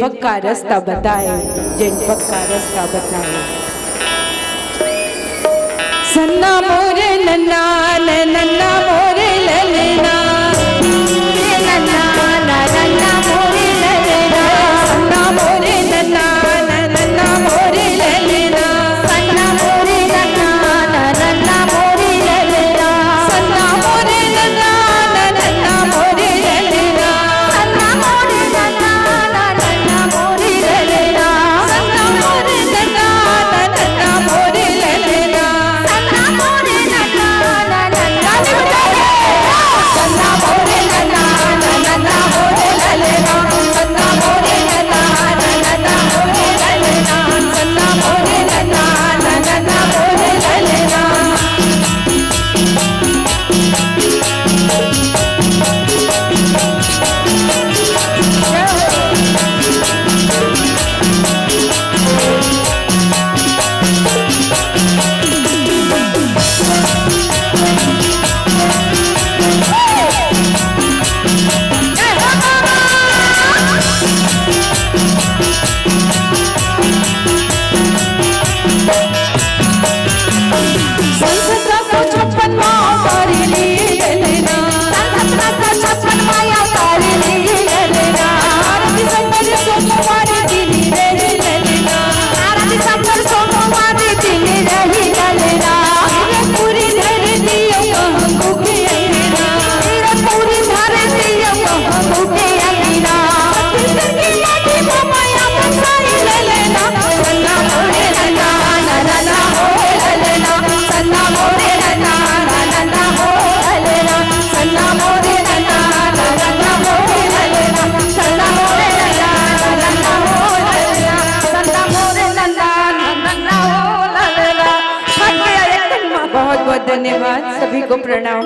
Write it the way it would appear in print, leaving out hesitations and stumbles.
पक्का रास्ता बताए, जैन पक्का रास्ता बताए। सन्ना मोरे नन्ना नन्ना मोरे ललना, नन्ना नन्ना मोरे ललना, सन्ना मोरे नन्ना नन्ना मोरे ललना, सन्ना मोरे नन्ना नन्ना मोरे ललना, सन्ना मोरे नन्ना नन्ना मोरे ललना, सन्ना मोरे नन्ना नन्ना मोरे ललना, सन्ना मोरे नन्ना नन्ना मोरे ललना, सन्ना मोरे नन्ना नन्ना सन्ना मोरे नन्ना नन्ना मोरे ललना, सन्ना मोरे नन्ना नन्ना मोरे ललना, सन्ना मोरे नन्ना नन्ना मोरे ललना। बहुत बहुत धन्यवाद, सभी को प्रणाम।